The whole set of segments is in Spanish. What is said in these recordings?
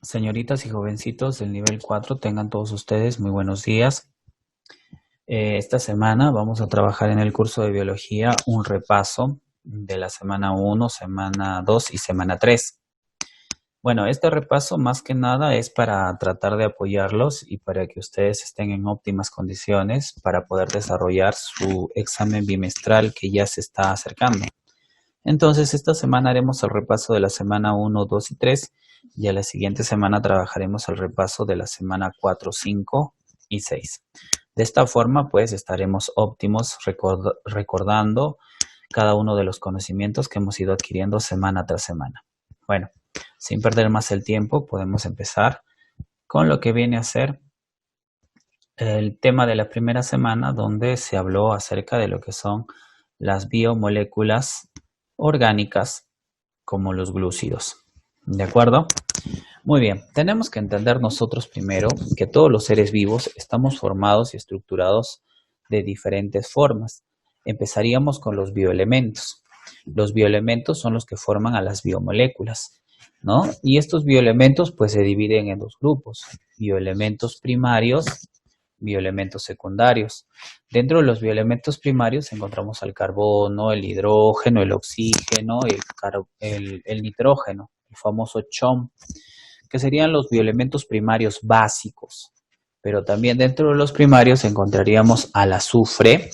Señoritas y jovencitos del nivel 4, tengan todos ustedes muy buenos días. Esta semana vamos a trabajar en el curso de biología un repaso de la semana 1, semana 2 y semana 3. Bueno, este repaso más que nada es para tratar de apoyarlos y para que ustedes estén en óptimas condiciones para poder desarrollar su examen bimestral que ya se está acercando. Entonces, esta semana haremos el repaso de la semana 1, 2 y 3 y a la siguiente semana trabajaremos el repaso de la semana 4, 5 y 6. De esta forma, pues, estaremos óptimos recordando cada uno de los conocimientos que hemos ido adquiriendo semana tras semana. Bueno, sin perder más el tiempo, podemos empezar con lo que viene a ser el tema de la primera semana, donde se habló acerca de lo que son las biomoléculas orgánicas como los glúcidos. ¿De acuerdo? Muy bien, tenemos que entender nosotros primero que todos los seres vivos estamos formados y estructurados de diferentes formas. Empezaríamos con los bioelementos. Los bioelementos son los que forman a las biomoléculas, ¿no? Y estos bioelementos pues se dividen en dos grupos, bioelementos primarios, bioelementos secundarios. Dentro de los bioelementos primarios encontramos al carbono, el hidrógeno, el oxígeno y el nitrógeno, el famoso CHOM, que serían los bioelementos primarios básicos. Pero también dentro de los primarios encontraríamos al azufre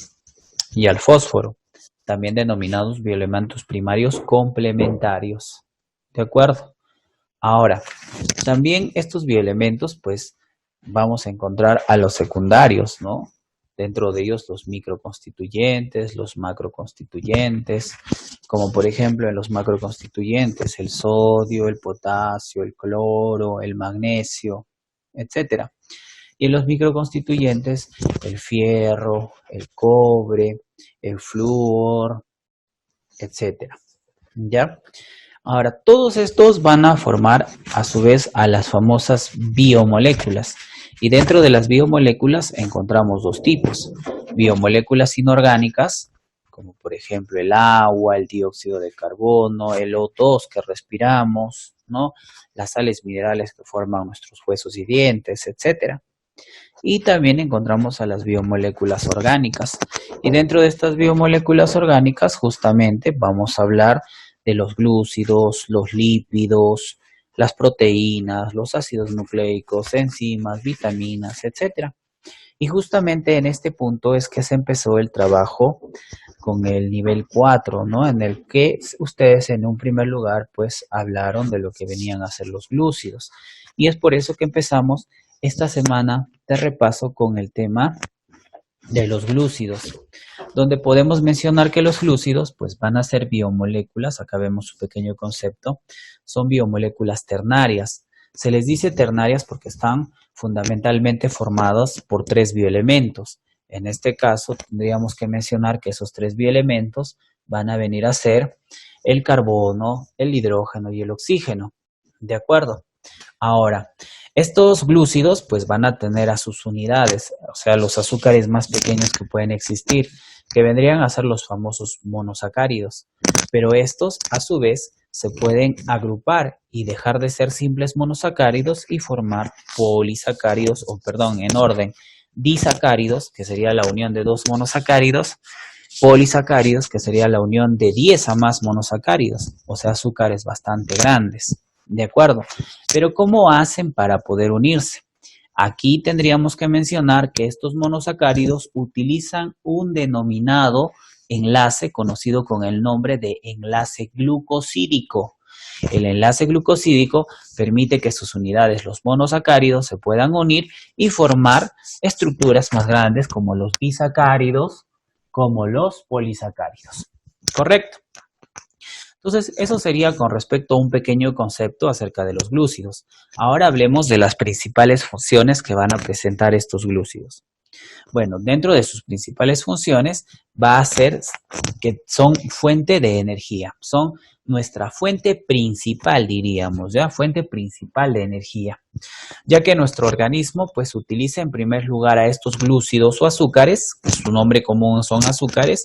y al fósforo, también denominados bioelementos primarios complementarios. ¿De acuerdo? Ahora, también estos bioelementos, pues, vamos a encontrar a los secundarios, ¿no? Dentro de ellos los microconstituyentes, los macroconstituyentes, como por ejemplo en los macroconstituyentes, el sodio, el potasio, el cloro, el magnesio, etcétera. Y en los microconstituyentes, el fierro, el cobre, el flúor, etcétera. ¿Ya? Ahora, todos estos van a formar a su vez a las famosas biomoléculas. Y dentro de las biomoléculas encontramos dos tipos. Biomoléculas inorgánicas, como por ejemplo el agua, el dióxido de carbono, el O2 que respiramos, ¿no? Las sales minerales que forman nuestros huesos y dientes, etcétera. Y también encontramos a las biomoléculas orgánicas. Y dentro de estas biomoléculas orgánicas justamente vamos a hablar de los glúcidos, los lípidos, las proteínas, los ácidos nucleicos, enzimas, vitaminas, etc. Y justamente en este punto es que se empezó el trabajo con el nivel 4, ¿no? En el que ustedes en un primer lugar pues hablaron de lo que venían a ser los glúcidos. Y es por eso que empezamos esta semana de repaso con el tema de los glúcidos, donde podemos mencionar que los glúcidos pues van a ser biomoléculas, acá vemos su pequeño concepto, son biomoléculas ternarias. Se les dice ternarias porque están fundamentalmente formadas por tres bioelementos. En este caso tendríamos que mencionar que esos tres bioelementos van a venir a ser el carbono, el hidrógeno y el oxígeno. ¿De acuerdo? Ahora, estos glúcidos pues van a tener a sus unidades, o sea, los azúcares más pequeños que pueden existir, que vendrían a ser los famosos monosacáridos. Pero estos, a su vez, se pueden agrupar y dejar de ser simples monosacáridos y formar polisacáridos, o perdón, en orden, disacáridos, que sería la unión de dos monosacáridos, polisacáridos, que sería la unión de 10 a más monosacáridos, o sea, azúcares bastante grandes. ¿De acuerdo? Pero ¿cómo hacen para poder unirse? Aquí tendríamos que mencionar que estos monosacáridos utilizan un denominado enlace conocido con el nombre de enlace glucosídico. El enlace glucosídico permite que sus unidades, los monosacáridos, se puedan unir y formar estructuras más grandes como los disacáridos, como los polisacáridos. ¿Correcto? Entonces, eso sería con respecto a un pequeño concepto acerca de los glúcidos. Ahora hablemos de las principales funciones que van a presentar estos glúcidos. Bueno, dentro de sus principales funciones va a ser que son fuente de energía, son nuestra fuente principal, diríamos, ¿ya? Fuente principal de energía, ya que nuestro organismo pues utiliza en primer lugar a estos glúcidos o azúcares, que su nombre común son azúcares,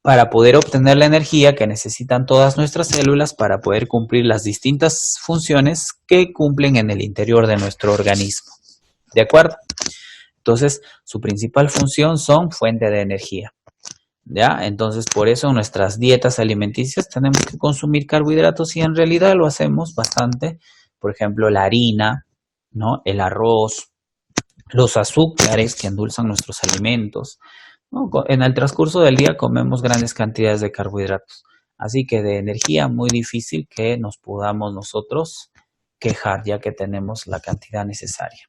para poder obtener la energía que necesitan todas nuestras células para poder cumplir las distintas funciones que cumplen en el interior de nuestro organismo. ¿De acuerdo? Entonces, su principal función son fuente de energía. ¿Ya? Entonces, por eso en nuestras dietas alimenticias tenemos que consumir carbohidratos y en realidad lo hacemos bastante. Por ejemplo, la harina, ¿no? El arroz, los azúcares que endulzan nuestros alimentos, ¿no? En el transcurso del día comemos grandes cantidades de carbohidratos. Así que de energía muy difícil que nos podamos nosotros quejar, ya que tenemos la cantidad necesaria.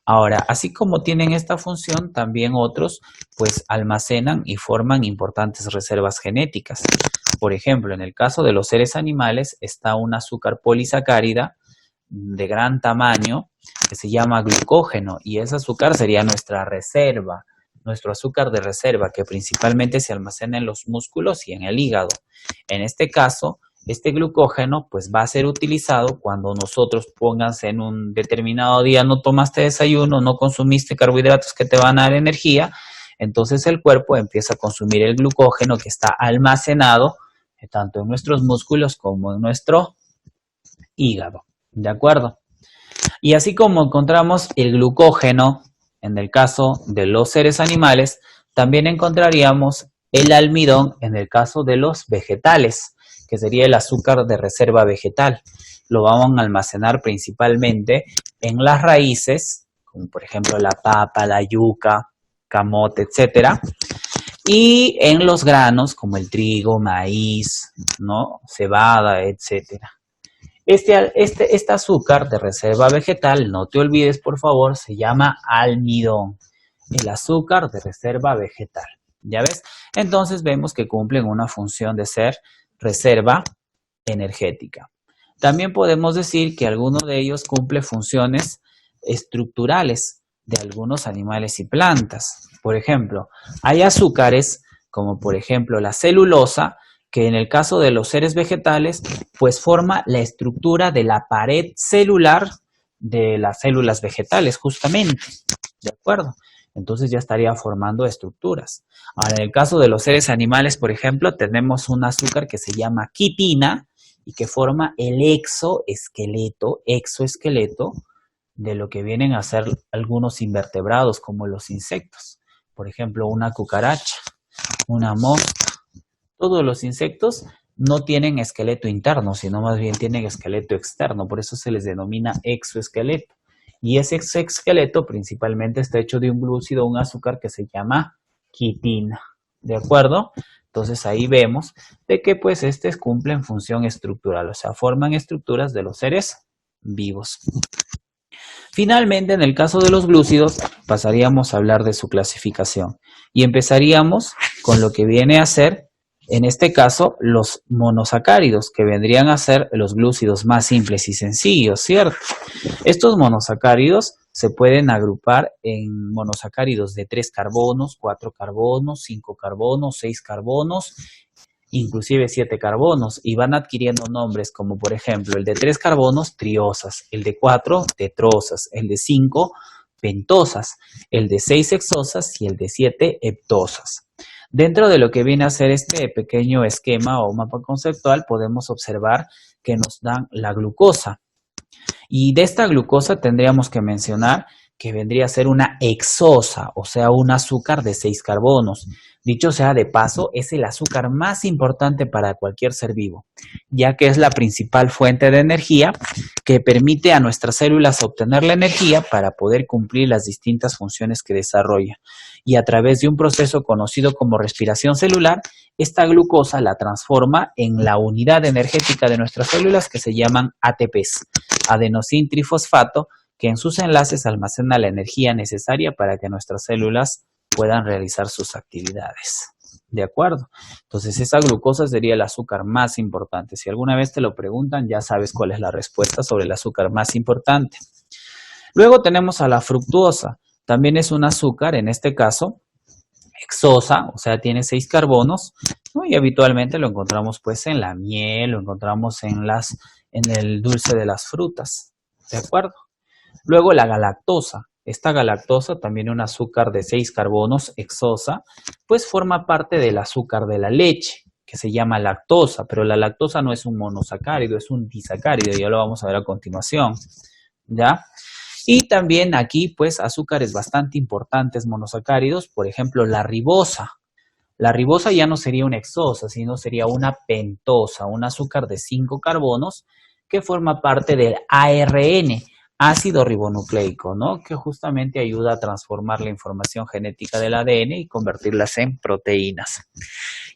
Ahora, así como tienen esta función, también otros pues almacenan y forman importantes reservas genéticas. Por ejemplo, en el caso de los seres animales está un azúcar polisacárida de gran tamaño que se llama glucógeno y ese azúcar sería nuestra reserva, nuestro azúcar de reserva que principalmente se almacena en los músculos y en el hígado. En este caso, este glucógeno pues va a ser utilizado cuando nosotros pónganse en un determinado día, no tomaste desayuno, no consumiste carbohidratos que te van a dar energía, entonces el cuerpo empieza a consumir el glucógeno que está almacenado tanto en nuestros músculos como en nuestro hígado. ¿De acuerdo? Y así como encontramos el glucógeno en el caso de los seres animales, también encontraríamos el almidón en el caso de los vegetales, que sería el azúcar de reserva vegetal. Lo vamos a almacenar principalmente en las raíces, como por ejemplo la papa, la yuca, camote, etcétera, y en los granos como el trigo, maíz, ¿no? Cebada, etcétera. Este azúcar de reserva vegetal, no te olvides por favor, se llama almidón. El azúcar de reserva vegetal. ¿Ya ves? Entonces vemos que cumplen una función de ser reserva energética. También podemos decir que alguno de ellos cumple funciones estructurales de algunos animales y plantas. Por ejemplo, hay azúcares como por ejemplo la celulosa, que en el caso de los seres vegetales, pues forma la estructura de la pared celular de las células vegetales, justamente. ¿De acuerdo? Entonces ya estaría formando estructuras. Ahora, en el caso de los seres animales, por ejemplo, tenemos un azúcar que se llama quitina y que forma el exoesqueleto de lo que vienen a ser algunos invertebrados, como los insectos. Por ejemplo, una cucaracha, una mosca. Todos los insectos no tienen esqueleto interno, sino más bien tienen esqueleto externo, por eso se les denomina exoesqueleto. Y ese exoesqueleto principalmente está hecho de un glúcido, un azúcar que se llama quitina, ¿de acuerdo? Entonces ahí vemos de que pues cumplen función estructural, o sea, forman estructuras de los seres vivos. Finalmente, en el caso de los glúcidos, pasaríamos a hablar de su clasificación y empezaríamos con lo que viene a ser, en este caso, los monosacáridos, que vendrían a ser los glúcidos más simples y sencillos, ¿cierto? Estos monosacáridos se pueden agrupar en monosacáridos de 3 carbonos, 4 carbonos, 5 carbonos, 6 carbonos, inclusive 7 carbonos, y van adquiriendo nombres como por ejemplo el de 3 carbonos, triosas, el de 4, tetrosas, el de 5, pentosas, el de 6, hexosas y el de 7, heptosas. Dentro de lo que viene a ser este pequeño esquema o mapa conceptual podemos observar que nos dan la glucosa. Y de esta glucosa tendríamos que mencionar que vendría a ser una hexosa, o sea, un azúcar de 6 carbonos. Dicho sea de paso, es el azúcar más importante para cualquier ser vivo, ya que es la principal fuente de energía que permite a nuestras células obtener la energía para poder cumplir las distintas funciones que desarrolla. Y a través de un proceso conocido como respiración celular, esta glucosa la transforma en la unidad energética de nuestras células que se llaman ATPs, adenosín trifosfato, que en sus enlaces almacena la energía necesaria para que nuestras células puedan realizar sus actividades. ¿De acuerdo? Entonces, esa glucosa sería el azúcar más importante. Si alguna vez te lo preguntan, ya sabes cuál es la respuesta sobre el azúcar más importante. Luego tenemos a la fructuosa. También es un azúcar, en este caso, hexosa, o sea, tiene 6 carbonos, ¿no? Y habitualmente lo encontramos pues en la miel, lo encontramos en el dulce de las frutas. ¿De acuerdo? Luego la galactosa. esta galactosa, también un azúcar de 6 carbonos, hexosa, pues forma parte del azúcar de la leche, que se llama lactosa, pero la lactosa no es un monosacárido, es un disacárido, ya lo vamos a ver a continuación, ¿ya? Y también aquí, pues, azúcares bastante importantes monosacáridos, por ejemplo, la ribosa. La ribosa ya no sería una hexosa, sino sería una pentosa, un azúcar de 5 carbonos que forma parte del ARN, ácido ribonucleico, ¿no? Que justamente ayuda a transformar la información genética del ADN y convertirlas en proteínas.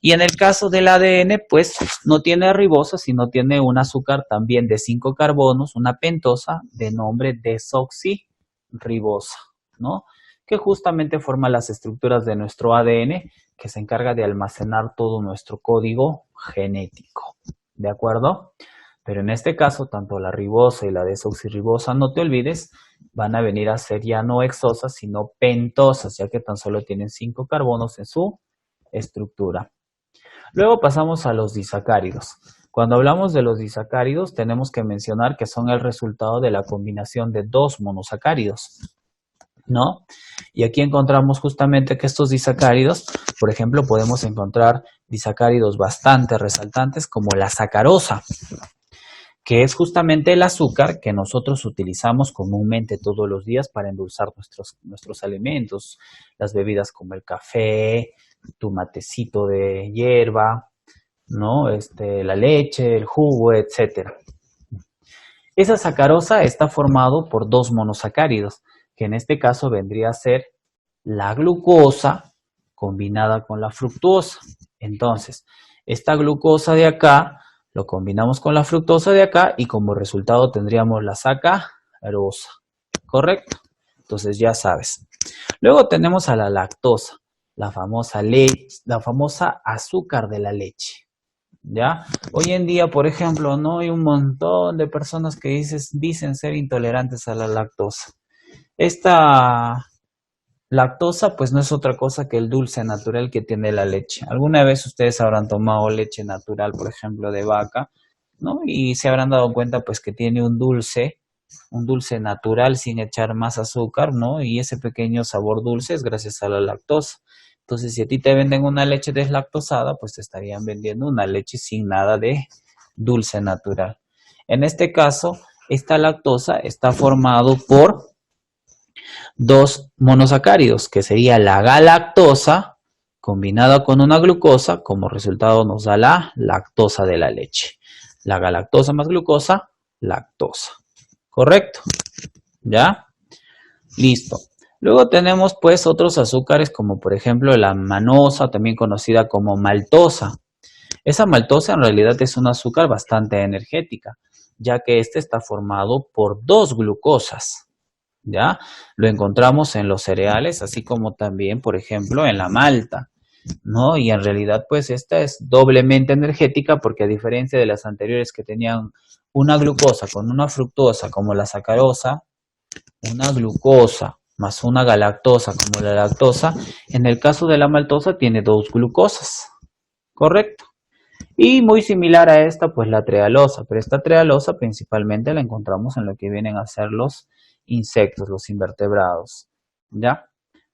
Y en el caso del ADN, pues no tiene ribosa, sino tiene un azúcar también de 5 carbonos, una pentosa de nombre desoxirribosa, ¿no? Que justamente forma las estructuras de nuestro ADN, que se encarga de almacenar todo nuestro código genético, ¿de acuerdo? Pero en este caso, tanto la ribosa y la desoxirribosa, no te olvides, van a venir a ser ya no hexosas, sino pentosas, ya que tan solo tienen 5 carbonos en su estructura. Luego pasamos a los disacáridos. Cuando hablamos de los disacáridos, tenemos que mencionar que son el resultado de la combinación de 2 monosacáridos, ¿no? Y aquí encontramos justamente que estos disacáridos, por ejemplo, podemos encontrar disacáridos bastante resaltantes como la sacarosa, que es justamente el azúcar que nosotros utilizamos comúnmente todos los días para endulzar nuestros alimentos, las bebidas como el café, tu matecito de hierba, ¿no? La leche, el jugo, etcétera. Esa sacarosa está formado por 2 monosacáridos, que en este caso vendría a ser la glucosa combinada con la fructosa. Entonces, esta glucosa de acá lo combinamos con la fructosa de acá y como resultado tendríamos la sacarosa, ¿correcto? Entonces ya sabes. Luego tenemos a la lactosa, la famosa azúcar de la leche, ¿ya? Hoy en día, por ejemplo, no hay un montón de personas que dicen ser intolerantes a la lactosa. Esta lactosa, pues no es otra cosa que el dulce natural que tiene la leche. Alguna vez ustedes habrán tomado leche natural, por ejemplo, de vaca, ¿no? Y se habrán dado cuenta, pues, que tiene un dulce natural sin echar más azúcar, ¿no? Y ese pequeño sabor dulce es gracias a la lactosa. Entonces, si a ti te venden una leche deslactosada, pues te estarían vendiendo una leche sin nada de dulce natural. En este caso, esta lactosa está formado por 2 monosacáridos, que sería la galactosa combinada con una glucosa, como resultado nos da la lactosa de la leche. La galactosa más glucosa, lactosa. ¿Correcto? ¿Ya? Listo. Luego tenemos pues otros azúcares como por ejemplo la manosa, también conocida como maltosa. Esa maltosa en realidad es un azúcar bastante energética, ya que este está formado por 2 glucosas. ¿Ya? Lo encontramos en los cereales, así como también, por ejemplo, en la malta, ¿no? Y en realidad, pues, esta es doblemente energética porque a diferencia de las anteriores que tenían una glucosa con una fructosa como la sacarosa, una glucosa más una galactosa como la lactosa, en el caso de la maltosa tiene 2 glucosas, ¿correcto? Y muy similar a esta, pues la trealosa, pero esta trealosa principalmente la encontramos en lo que vienen a ser los insectos, los invertebrados, ¿ya?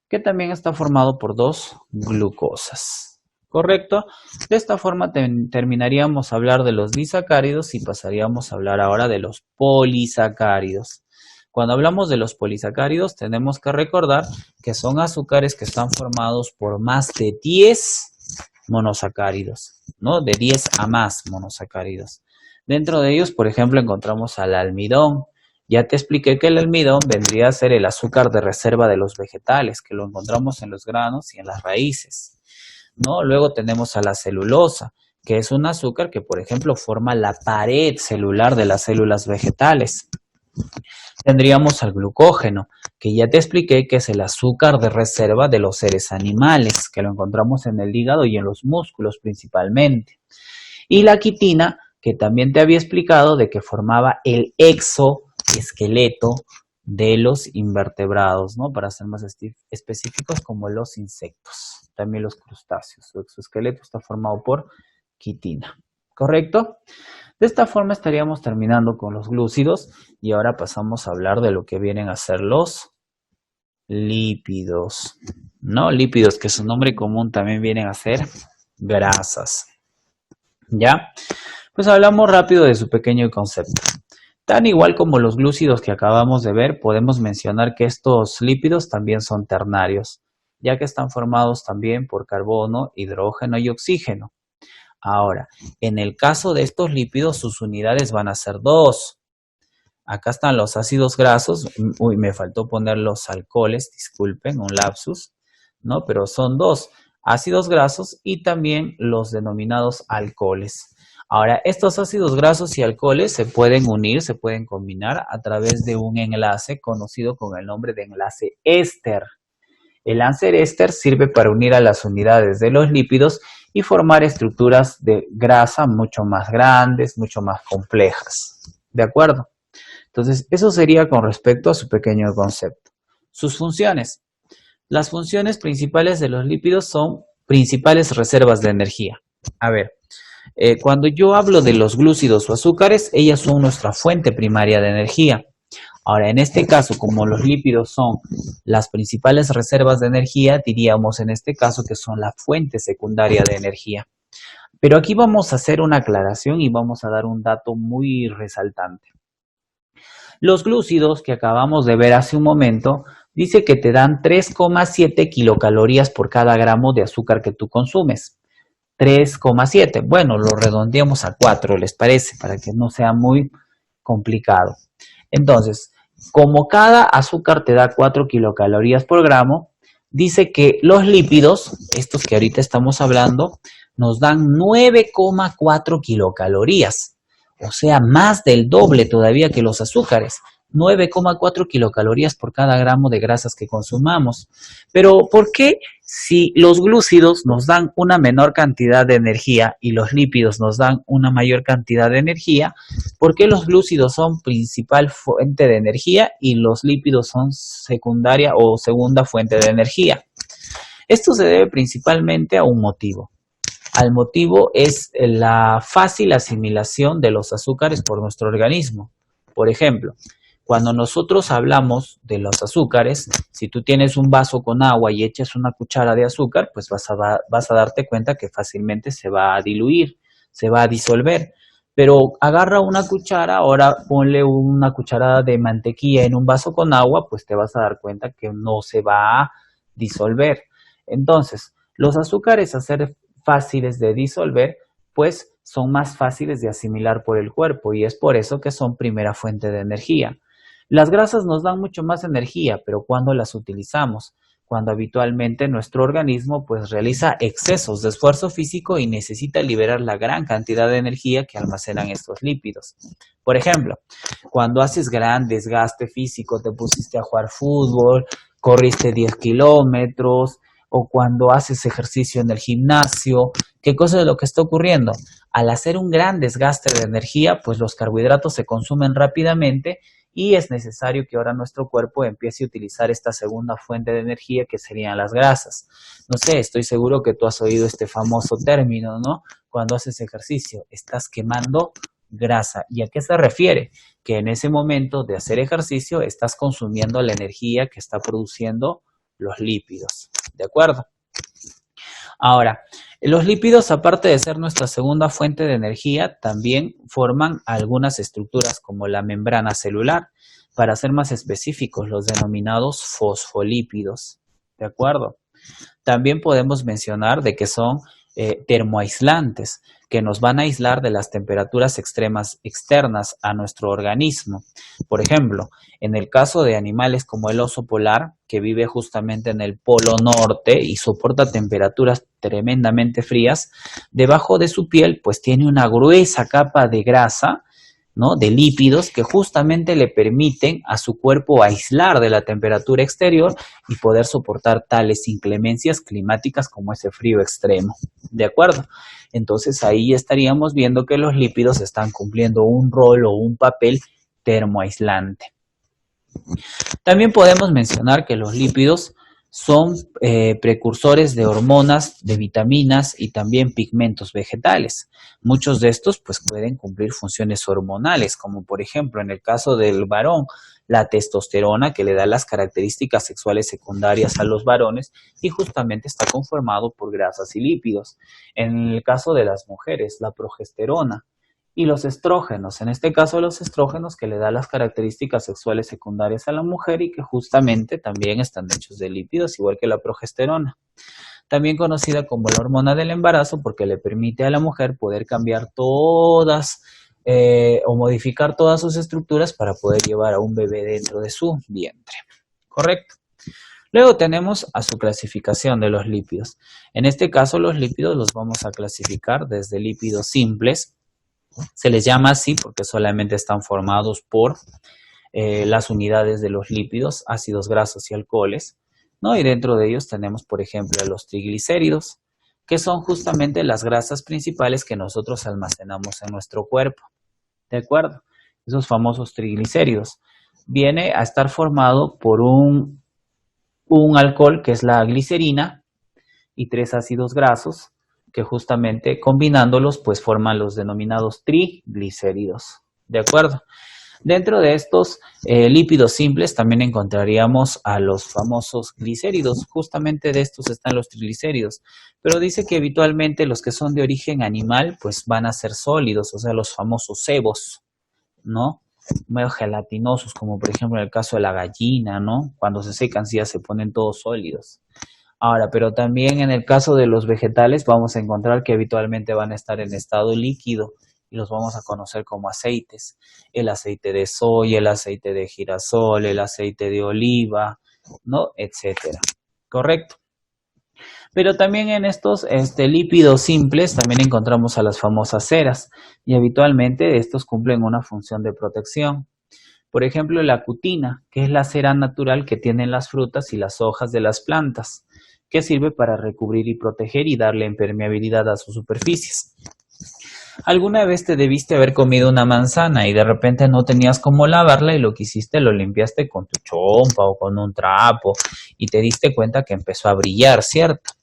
Que también está formado por 2 glucosas, ¿correcto? De esta forma terminaríamos a hablar de los disacáridos y pasaríamos a hablar ahora de los polisacáridos. Cuando hablamos de los polisacáridos tenemos que recordar que son azúcares que están formados por más de 10 monosacáridos, ¿no? De 10 a más monosacáridos. Dentro de ellos, por ejemplo, encontramos al almidón. Ya te expliqué que el almidón vendría a ser el azúcar de reserva de los vegetales, que lo encontramos en los granos y en las raíces, ¿no? Luego tenemos a la celulosa, que es un azúcar que, por ejemplo, forma la pared celular de las células vegetales. Tendríamos al glucógeno, que ya te expliqué que es el azúcar de reserva de los seres animales, que lo encontramos en el hígado y en los músculos principalmente. Y la quitina, que también te había explicado de que formaba el exoesqueleto de los invertebrados, ¿no? Para ser más específicos, como los insectos, también los crustáceos. Su exoesqueleto está formado por quitina, ¿correcto? De esta forma estaríamos terminando con los glúcidos y ahora pasamos a hablar de lo que vienen a ser los lípidos, ¿no? Lípidos que su nombre común también vienen a ser grasas, ¿ya? Pues hablamos rápido de su pequeño concepto. Tan igual como los glúcidos que acabamos de ver, podemos mencionar que estos lípidos también son ternarios, ya que están formados también por carbono, hidrógeno y oxígeno. Ahora, en el caso de estos lípidos, sus unidades van a ser dos. Acá están los ácidos grasos. Uy, me faltó poner los alcoholes, disculpen, un lapsus, ¿no? Pero son dos, ácidos grasos y también los denominados alcoholes. Ahora, estos ácidos grasos y alcoholes se pueden unir, se pueden combinar a través de un enlace conocido con el nombre de enlace éster. El enlace éster sirve para unir a las unidades de los lípidos y formar estructuras de grasa mucho más grandes, mucho más complejas. ¿De acuerdo? Entonces, eso sería con respecto a su pequeño concepto. Sus funciones. Las funciones principales de los lípidos son principales reservas de energía. A ver, cuando yo hablo de los glúcidos o azúcares, ellas son nuestra fuente primaria de energía. Ahora, en este caso, como los lípidos son las principales reservas de energía, diríamos en este caso que son la fuente secundaria de energía. Pero aquí vamos a hacer una aclaración y vamos a dar un dato muy resaltante. Los glúcidos que acabamos de ver hace un momento, dice que te dan 3,7 kilocalorías por cada gramo de azúcar que tú consumes. 3,7. Bueno, lo redondeamos a 4, ¿les parece? Para que no sea muy complicado. Entonces, como cada azúcar te da 4 kilocalorías por gramo, dice que los lípidos, estos que ahorita estamos hablando, nos dan 9,4 kilocalorías. O sea, más del doble todavía que los azúcares. 9,4 kilocalorías por cada gramo de grasas que consumamos. Pero, ¿por qué si los glúcidos nos dan una menor cantidad de energía y los lípidos nos dan una mayor cantidad de energía? ¿Por qué los glúcidos son principal fuente de energía y los lípidos son secundaria o segunda fuente de energía? Esto se debe principalmente a un motivo. Al motivo es la fácil asimilación de los azúcares por nuestro organismo. Por ejemplo, cuando nosotros hablamos de los azúcares, si tú tienes un vaso con agua y echas una cuchara de azúcar, pues vas a darte cuenta que fácilmente se va a diluir, se va a disolver. Pero agarra una cuchara, ahora ponle una cucharada de mantequilla en un vaso con agua, pues te vas a dar cuenta que no se va a disolver. Entonces, los azúcares, a ser fáciles de disolver, pues son más fáciles de asimilar por el cuerpo y es por eso que son primera fuente de energía. Las grasas nos dan mucho más energía, pero ¿cuándo las utilizamos? Cuando habitualmente nuestro organismo pues realiza excesos de esfuerzo físico y necesita liberar la gran cantidad de energía que almacenan estos lípidos. Por ejemplo, cuando haces gran desgaste físico, te pusiste a jugar fútbol, corriste 10 kilómetros, o cuando haces ejercicio en el gimnasio, ¿qué cosa es lo que está ocurriendo? Al hacer un gran desgaste de energía, pues los carbohidratos se consumen rápidamente y es necesario que ahora nuestro cuerpo empiece a utilizar esta segunda fuente de energía que serían las grasas. No sé, estoy seguro que tú has oído este famoso término, ¿no? Cuando haces ejercicio, estás quemando grasa. ¿Y a qué se refiere? Que en ese momento de hacer ejercicio estás consumiendo la energía que está produciendo los lípidos. ¿De acuerdo? Ahora, los lípidos, aparte de ser nuestra segunda fuente de energía, también forman algunas estructuras como la membrana celular, para ser más específicos, los denominados fosfolípidos. ¿De acuerdo? También podemos mencionar de que son termoaislantes, que nos van a aislar de las temperaturas extremas externas a nuestro organismo. Por ejemplo, en el caso de animales como el oso polar, que vive justamente en el polo norte y soporta temperaturas tremendamente frías, debajo de su piel pues tiene una gruesa capa de grasa, ¿no? De lípidos que justamente le permiten a su cuerpo aislar de la temperatura exterior y poder soportar tales inclemencias climáticas como ese frío extremo. ¿De acuerdo? Entonces ahí estaríamos viendo que los lípidos están cumpliendo un rol o un papel termoaislante. También podemos mencionar que los lípidos son precursores de hormonas, de vitaminas y también pigmentos vegetales. Muchos de estos pues pueden cumplir funciones hormonales, como por ejemplo en el caso del varón, la testosterona que le da las características sexuales secundarias a los varones y justamente está conformado por grasas y lípidos. En el caso de las mujeres, la progesterona y los estrógenos, en este caso los estrógenos que le da las características sexuales secundarias a la mujer y que justamente también están hechos de lípidos, igual que la progesterona. También conocida como la hormona del embarazo porque le permite a la mujer poder cambiar todas o modificar todas sus estructuras para poder llevar a un bebé dentro de su vientre. ¿Correcto? Luego tenemos a su clasificación de los lípidos. En este caso los lípidos los vamos a clasificar desde lípidos simples. Se les llama así porque solamente están formados por las unidades de los lípidos, ácidos grasos y alcoholes, ¿no? Y dentro de ellos tenemos, por ejemplo, los triglicéridos, que son justamente las grasas principales que nosotros almacenamos en nuestro cuerpo. ¿De acuerdo? Esos famosos triglicéridos. Viene a estar formado por un alcohol que es la glicerina y 3 ácidos grasos que justamente combinándolos pues forman los denominados triglicéridos. ¿De acuerdo? Dentro de estos lípidos simples también encontraríamos a los famosos glicéridos. Justamente de estos están los triglicéridos. Pero dice que habitualmente los que son de origen animal pues van a ser sólidos, o sea, los famosos sebos, ¿no? Medio gelatinosos, como por ejemplo en el caso de la gallina, ¿no? Cuando se secan sí ya se ponen todos sólidos. Ahora, pero también en el caso de los vegetales vamos a encontrar que habitualmente van a estar en estado líquido y los vamos a conocer como aceites. El aceite de soya, el aceite de girasol, el aceite de oliva, ¿no? Etcétera. ¿Correcto? Pero también en estos lípidos simples también encontramos a las famosas ceras y habitualmente estos cumplen una función de protección. Por ejemplo, la cutina, que es la cera natural que tienen las frutas y las hojas de las plantas, que sirve para recubrir y proteger y darle impermeabilidad a sus superficies. ¿Alguna vez te debiste haber comido una manzana y de repente no tenías cómo lavarla y lo que hiciste lo limpiaste con tu chompa o con un trapo y te diste cuenta que empezó a brillar, ¿cierto?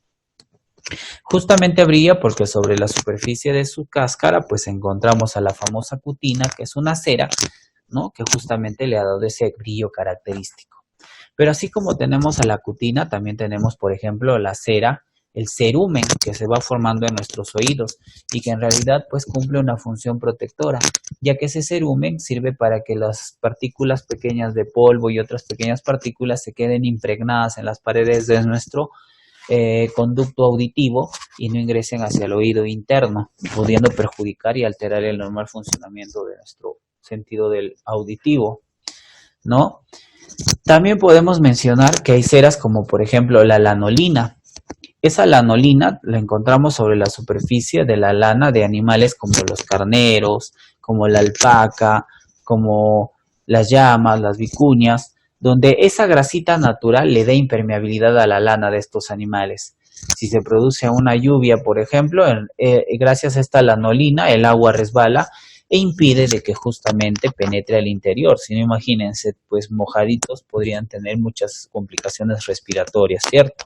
Justamente brilla porque sobre la superficie de su cáscara pues encontramos a la famosa cutina, que es una cera, ¿no? Que justamente le ha dado ese brillo característico. Pero así como tenemos a la cutina, también tenemos, por ejemplo, la cera, el cerumen que se va formando en nuestros oídos y que en realidad pues cumple una función protectora, ya que ese cerumen sirve para que las partículas pequeñas de polvo y otras pequeñas partículas se queden impregnadas en las paredes de nuestro conducto auditivo y no ingresen hacia el oído interno, pudiendo perjudicar y alterar el normal funcionamiento de nuestro sentido del auditivo, ¿no? También podemos mencionar que hay ceras como por ejemplo la lanolina. Esa lanolina la encontramos sobre la superficie de la lana de animales como los carneros, como la alpaca, como las llamas, las vicuñas, donde esa grasita natural le da impermeabilidad a la lana de estos animales. Si se produce una lluvia, por ejemplo, gracias a esta lanolina, el agua resbala e impide de que justamente penetre al interior. Si no, imagínense, pues mojaditos podrían tener muchas complicaciones respiratorias, ¿cierto?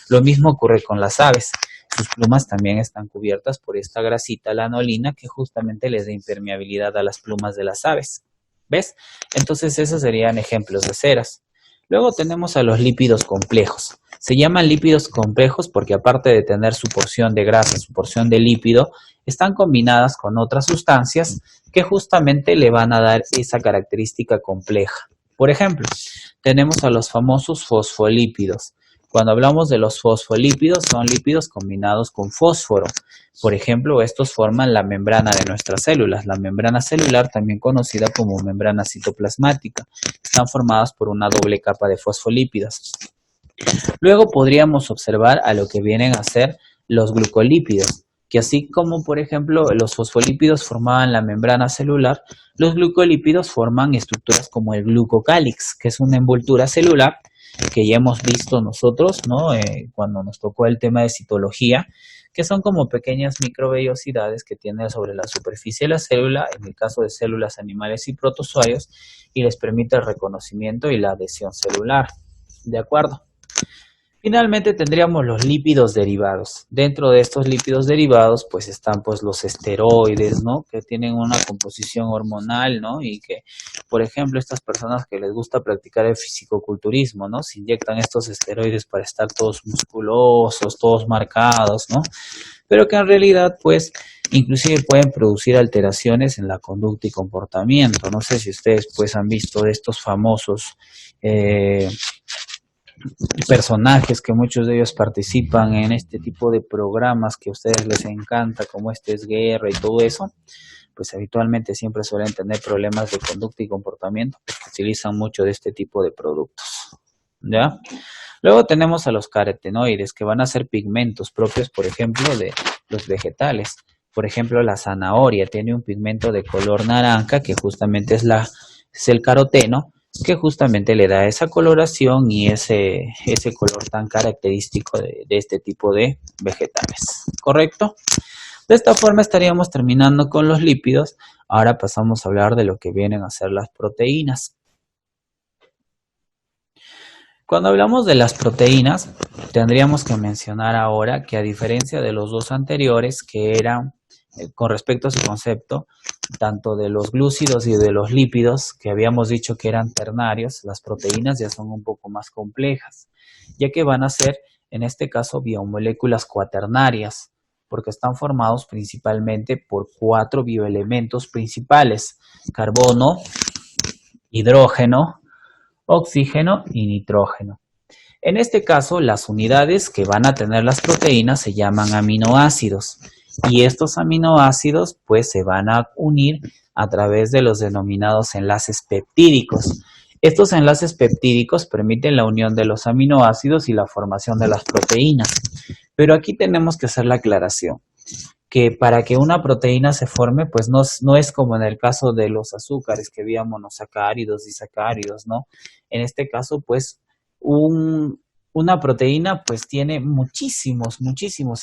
Lo mismo ocurre con las aves. Sus plumas también están cubiertas por esta grasita lanolina que justamente les da impermeabilidad a las plumas de las aves. ¿Ves? Entonces esos serían ejemplos de ceras. Luego tenemos a los lípidos complejos. Se llaman lípidos complejos porque aparte de tener su porción de grasa, su porción de lípido, están combinadas con otras sustancias que justamente le van a dar esa característica compleja. Por ejemplo, tenemos a los famosos fosfolípidos. Cuando hablamos de los fosfolípidos, son lípidos combinados con fósforo. Por ejemplo, estos forman la membrana de nuestras células, la membrana celular, también conocida como membrana citoplasmática. Están formadas por una doble capa de fosfolípidos. Luego podríamos observar a lo que vienen a ser los glucolípidos, que así como, por ejemplo, los fosfolípidos formaban la membrana celular, los glucolípidos forman estructuras como el glucocálix, que es una envoltura celular que ya hemos visto nosotros, ¿no? Cuando nos tocó el tema de citología, que son como pequeñas microvellosidades que tienen sobre la superficie de la célula, en el caso de células animales y protozoarios, y les permite el reconocimiento y la adhesión celular. ¿De acuerdo? Finalmente tendríamos los lípidos derivados. Dentro de estos lípidos derivados, pues están pues los esteroides, ¿no? Que tienen una composición hormonal, ¿no? Y que, por ejemplo, estas personas que les gusta practicar el fisicoculturismo, ¿no? Se inyectan estos esteroides para estar todos musculosos, todos marcados, ¿no? Pero que en realidad, pues, inclusive pueden producir alteraciones en la conducta y comportamiento. No sé si ustedes, pues, han visto de estos famosos eh, personajes que muchos de ellos participan en este tipo de programas que a ustedes les encanta, como este es Guerra y todo eso, pues habitualmente siempre suelen tener problemas de conducta y comportamiento porque utilizan mucho de este tipo de productos, ¿ya? Luego tenemos a los carotenoides, que van a ser pigmentos propios, por ejemplo, de los vegetales. Por ejemplo, la zanahoria tiene un pigmento de color naranja, que justamente es el caroteno, que justamente le da esa coloración y ese color tan característico de este tipo de vegetales. ¿Correcto? De esta forma estaríamos terminando con los lípidos. Ahora pasamos a hablar de lo que vienen a ser las proteínas. Cuando hablamos de las proteínas, tendríamos que mencionar ahora que a diferencia de los dos anteriores, que eran con respecto a su concepto, tanto de los glúcidos y de los lípidos, que habíamos dicho que eran ternarios, las proteínas ya son un poco más complejas, ya que van a ser, en este caso, biomoléculas cuaternarias, porque están formados principalmente por 4 bioelementos principales: carbono, hidrógeno, oxígeno y nitrógeno. En este caso, las unidades que van a tener las proteínas se llaman aminoácidos, y estos aminoácidos pues se van a unir a través de los denominados enlaces peptídicos. Estos enlaces peptídicos permiten la unión de los aminoácidos y la formación de las proteínas. Pero aquí tenemos que hacer la aclaración que para que una proteína se forme, pues no es como en el caso de los azúcares que veíamos monosacáridos, disacáridos, ¿no? En este caso, pues, una proteína pues tiene muchísimos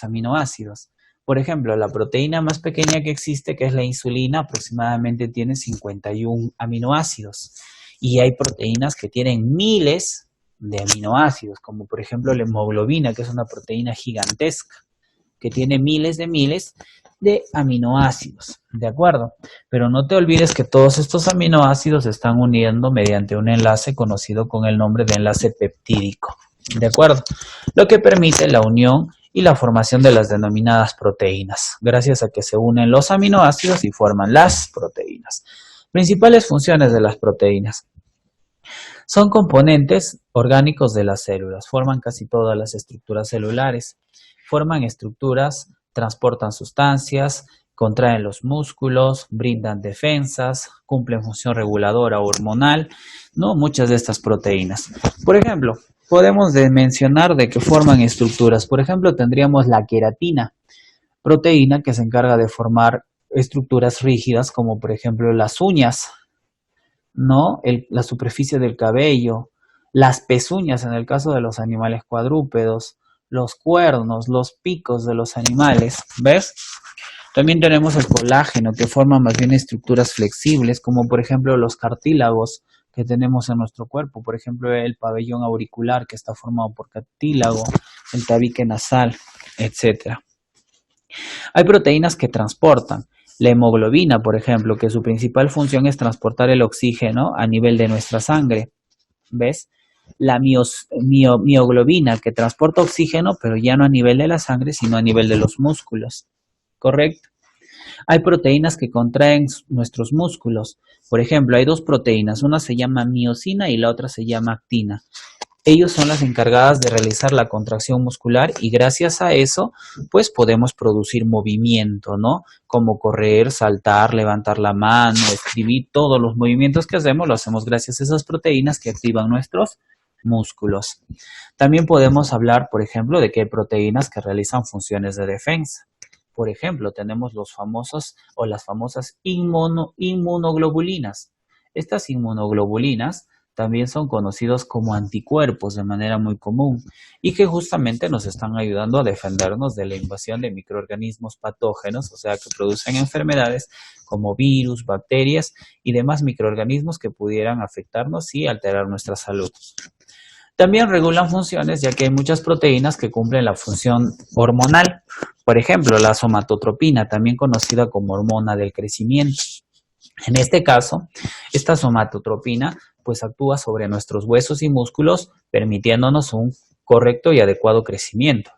aminoácidos. Por ejemplo, la proteína más pequeña que existe, que es la insulina, aproximadamente tiene 51 aminoácidos. Y hay proteínas que tienen miles de aminoácidos, como por ejemplo la hemoglobina, que es una proteína gigantesca que tiene miles de aminoácidos, ¿de acuerdo? Pero no te olvides que todos estos aminoácidos se están uniendo mediante un enlace conocido con el nombre de enlace peptídico, ¿de acuerdo? Lo que permite la unión y la formación de las denominadas proteínas, gracias a que se unen los aminoácidos y forman las proteínas. Principales funciones de las proteínas. Son componentes orgánicos de las células, forman casi todas las estructuras celulares, forman estructuras, transportan sustancias, contraen los músculos, brindan defensas, cumplen función reguladora o hormonal, ¿no? Muchas de estas proteínas. Por ejemplo, podemos mencionar de que forman estructuras. Por ejemplo, tendríamos la queratina, proteína que se encarga de formar estructuras rígidas como por ejemplo las uñas, ¿no? La superficie del cabello, las pezuñas en el caso de los animales cuadrúpedos, los cuernos, los picos de los animales, ¿ves? También tenemos el colágeno, que forma más bien estructuras flexibles, como por ejemplo los cartílagos que tenemos en nuestro cuerpo, por ejemplo el pabellón auricular que está formado por cartílago, el tabique nasal, etcétera. Hay proteínas que transportan. La hemoglobina, por ejemplo, que su principal función es transportar el oxígeno a nivel de nuestra sangre. ¿Ves? La mioglobina, que transporta oxígeno, pero ya no a nivel de la sangre, sino a nivel de los músculos. ¿Correcto? Hay proteínas que contraen nuestros músculos. Por ejemplo, hay dos proteínas. Una se llama miosina y la otra se llama actina. Ellos son las encargadas de realizar la contracción muscular y gracias a eso, pues podemos producir movimiento, ¿no? Como correr, saltar, levantar la mano, escribir, todos los movimientos que hacemos lo hacemos gracias a esas proteínas que activan nuestros músculos. También podemos hablar, por ejemplo, de que hay proteínas que realizan funciones de defensa. Por ejemplo, tenemos los famosos o las famosas inmunoglobulinas. Estas inmunoglobulinas también son conocidos como anticuerpos de manera muy común y que justamente nos están ayudando a defendernos de la invasión de microorganismos patógenos, o sea, que producen enfermedades como virus, bacterias y demás microorganismos que pudieran afectarnos y alterar nuestra salud. También regulan funciones, ya que hay muchas proteínas que cumplen la función hormonal. Por ejemplo, la somatotropina, también conocida como hormona del crecimiento. En este caso, esta somatotropina pues actúa sobre nuestros huesos y músculos, permitiéndonos un correcto y adecuado crecimiento.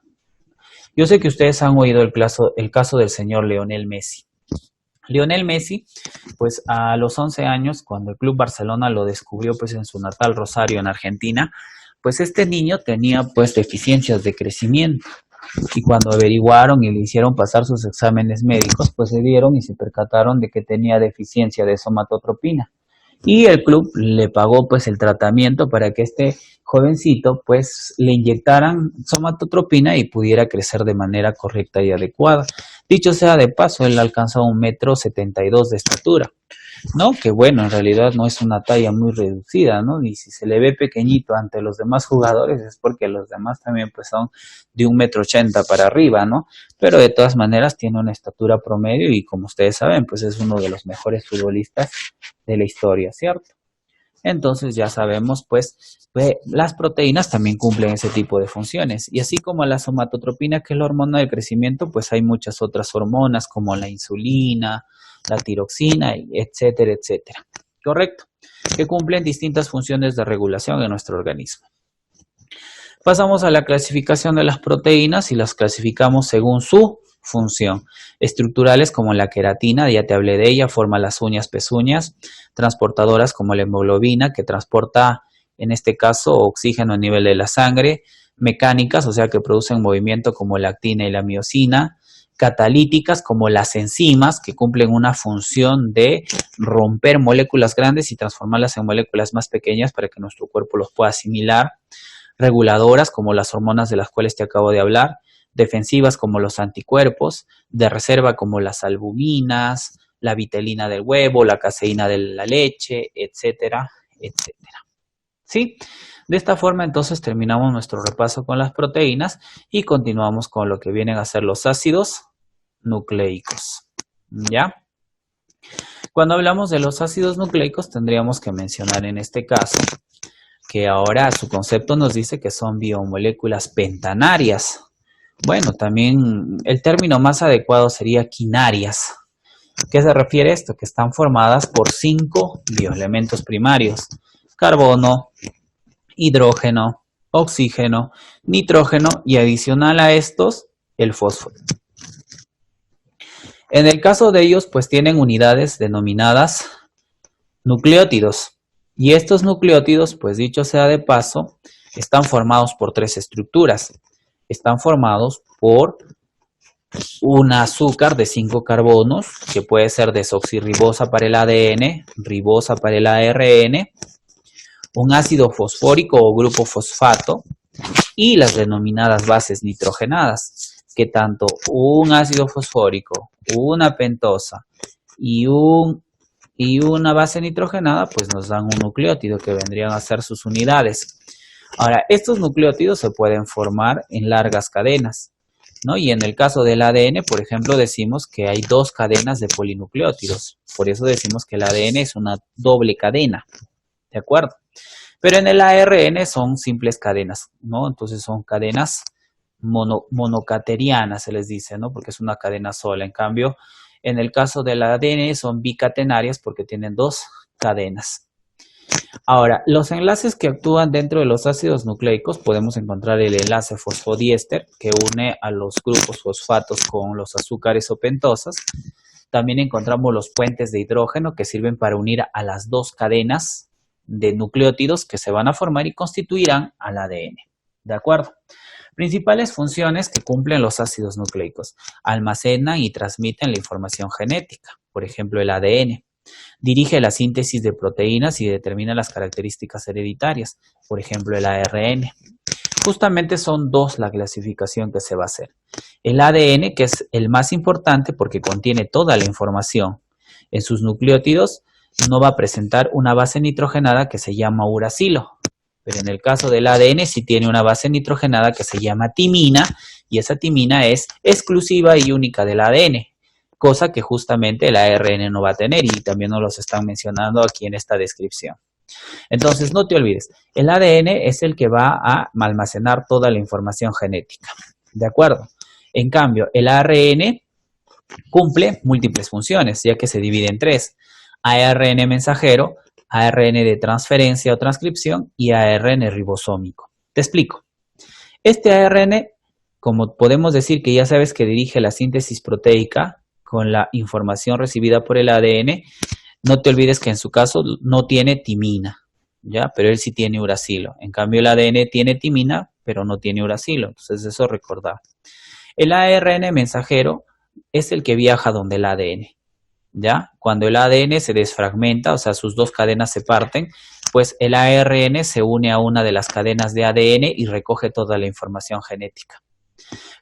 Yo sé que ustedes han oído el caso del señor Lionel Messi. Lionel Messi, pues a los 11 años, cuando el Club Barcelona lo descubrió pues en su natal Rosario, en Argentina, pues este niño tenía pues deficiencias de crecimiento. Y cuando averiguaron y le hicieron pasar sus exámenes médicos, pues se dieron y se percataron de que tenía deficiencia de somatotropina. Y el club le pagó pues el tratamiento para que este jovencito pues le inyectaran somatotropina y pudiera crecer de manera correcta y adecuada. Dicho sea de paso, él alcanza 1,72 m de estatura, ¿no? Que bueno, en realidad no es una talla muy reducida, ¿no? Y si se le ve pequeñito ante los demás jugadores es porque los demás también pues son de 1,80 m para arriba, ¿no? Pero de todas maneras tiene una estatura promedio y como ustedes saben, pues es uno de los mejores futbolistas de la historia, ¿cierto? Entonces ya sabemos pues que las proteínas también cumplen ese tipo de funciones y así como la somatotropina, que es la hormona del crecimiento, pues hay muchas otras hormonas como la insulina, la tiroxina, etcétera, etcétera. ¿Correcto? Que cumplen distintas funciones de regulación en nuestro organismo. Pasamos a la clasificación de las proteínas y las clasificamos según su función. Estructurales como la queratina, ya te hablé de ella, forma las uñas, pezuñas. Transportadoras como la hemoglobina, que transporta en este caso oxígeno a nivel de la sangre. Mecánicas, o sea que producen movimiento como la actina y la miosina. Catalíticas como las enzimas, que cumplen una función de romper moléculas grandes y transformarlas en moléculas más pequeñas para que nuestro cuerpo los pueda asimilar. Reguladoras como las hormonas de las cuales te acabo de hablar. Defensivas como los anticuerpos. De reserva como las albuminas, la vitelina del huevo, la caseína de la leche, etcétera, etcétera. ¿Sí? De esta forma entonces terminamos nuestro repaso con las proteínas y continuamos con lo que vienen a ser los ácidos nucleicos. ¿Ya? Cuando hablamos de los ácidos nucleicos tendríamos que mencionar en este caso que ahora su concepto nos dice que son biomoléculas pentanarias. Bueno, también el término más adecuado sería quinarias. ¿Qué se refiere a esto? Que están formadas por 5 bioelementos primarios: carbono, hidrógeno, oxígeno, nitrógeno y adicional a estos, el fósforo. En el caso de ellos, pues tienen unidades denominadas nucleótidos. Y estos nucleótidos, pues dicho sea de paso, están formados por 3 estructuras. Están formados por un azúcar de 5 carbonos, que puede ser desoxirribosa para el ADN, ribosa para el ARN, un ácido fosfórico o grupo fosfato, y las denominadas bases nitrogenadas, que tanto un ácido fosfórico, una pentosa y una base nitrogenada, pues nos dan un nucleótido que vendrían a ser sus unidades. Ahora, estos nucleótidos se pueden formar en largas cadenas, ¿no? Y en el caso del ADN, por ejemplo, decimos que hay 2 cadenas de polinucleótidos. Por eso decimos que el ADN es una doble cadena, ¿de acuerdo? Pero en el ARN son simples cadenas, ¿no? Entonces son cadenas monocaterianas, se les dice, ¿no? Porque es una cadena sola. En cambio, en el caso del ADN son bicatenarias porque tienen 2 cadenas. Ahora, los enlaces que actúan dentro de los ácidos nucleicos, podemos encontrar el enlace fosfodiéster que une a los grupos fosfatos con los azúcares o pentosas. También encontramos los puentes de hidrógeno que sirven para unir a las 2 cadenas de nucleótidos que se van a formar y constituirán al ADN. ¿De acuerdo? Principales funciones que cumplen los ácidos nucleicos: almacenan y transmiten la información genética, por ejemplo el ADN. Dirige la síntesis de proteínas y determina las características hereditarias, por ejemplo el ARN. Justamente son 2 la clasificación que se va a hacer. El ADN, que es el más importante porque contiene toda la información. En sus nucleótidos no va a presentar una base nitrogenada que se llama uracilo. Pero en el caso del ADN sí tiene una base nitrogenada que se llama timina, y esa timina es exclusiva y única del ADN, cosa que justamente el ARN no va a tener, y también nos los están mencionando aquí en esta descripción. Entonces, no te olvides, el ADN es el que va a almacenar toda la información genética, ¿de acuerdo? En cambio, el ARN cumple múltiples funciones, ya que se divide en tres: ARN mensajero, ARN de transferencia o transcripción y ARN ribosómico. Te explico. Este ARN, como podemos decir que ya sabes que dirige la síntesis proteica con la información recibida por el ADN, no te olvides que en su caso no tiene timina, ¿ya? Pero él sí tiene uracilo. En cambio, el ADN tiene timina, pero no tiene uracilo. Entonces, eso recordar. El ARN mensajero es el que viaja donde el ADN, ¿ya? Cuando el ADN se desfragmenta, o sea, sus dos cadenas se parten, pues el ARN se une a una de las cadenas de ADN y recoge toda la información genética.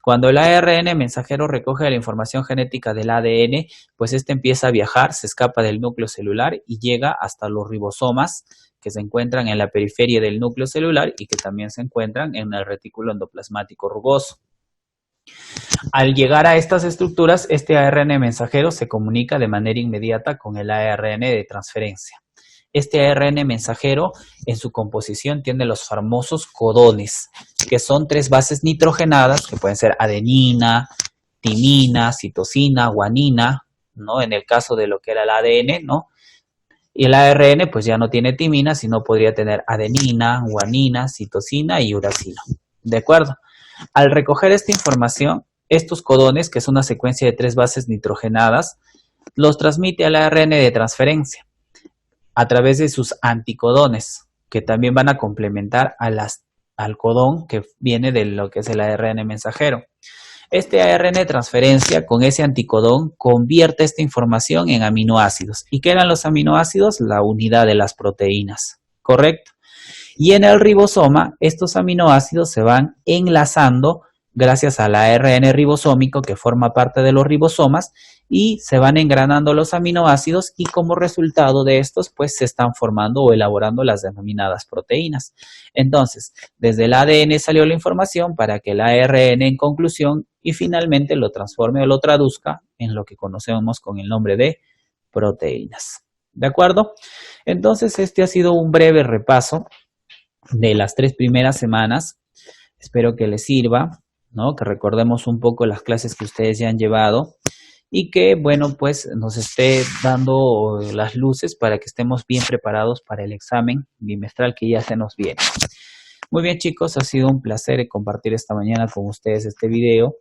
Cuando el ARN mensajero recoge la información genética del ADN, pues este empieza a viajar, se escapa del núcleo celular y llega hasta los ribosomas, que se encuentran en la periferia del núcleo celular y que también se encuentran en el retículo endoplasmático rugoso. Al llegar a estas estructuras, este ARN mensajero se comunica de manera inmediata con el ARN de transferencia. Este ARN mensajero en su composición tiene los famosos codones, que son tres bases nitrogenadas, que pueden ser adenina, timina, citosina, guanina, ¿no? En el caso de lo que era el ADN, ¿no? Y el ARN pues ya no tiene timina, sino podría tener adenina, guanina, citosina y uracilo. ¿De acuerdo? Al recoger esta información, estos codones, que es una secuencia de tres bases nitrogenadas, los transmite al ARN de transferencia a través de sus anticodones, que también van a complementar al codón que viene de lo que es el ARN mensajero. Este ARN de transferencia con ese anticodón convierte esta información en aminoácidos. ¿Y qué eran los aminoácidos? La unidad de las proteínas, ¿correcto? Y en el ribosoma, estos aminoácidos se van enlazando gracias al ARN ribosómico que forma parte de los ribosomas y se van engranando los aminoácidos y como resultado de estos pues se están formando o elaborando las denominadas proteínas. Entonces, desde el ADN salió la información para que el ARN en conclusión y finalmente lo transforme o lo traduzca en lo que conocemos con el nombre de proteínas. ¿De acuerdo? Entonces, este ha sido un breve repaso de las 3 primeras semanas. Espero que les sirva, ¿no? Que recordemos un poco las clases que ustedes ya han llevado y que, bueno, pues nos esté dando las luces para que estemos bien preparados para el examen bimestral que ya se nos viene. Muy bien, chicos, ha sido un placer compartir esta mañana con ustedes este video.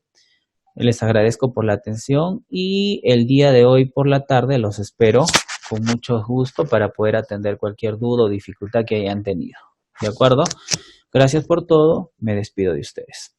Les agradezco por la atención y el día de hoy por la tarde los espero con mucho gusto para poder atender cualquier duda o dificultad que hayan tenido. ¿De acuerdo? Gracias por todo. Me despido de ustedes.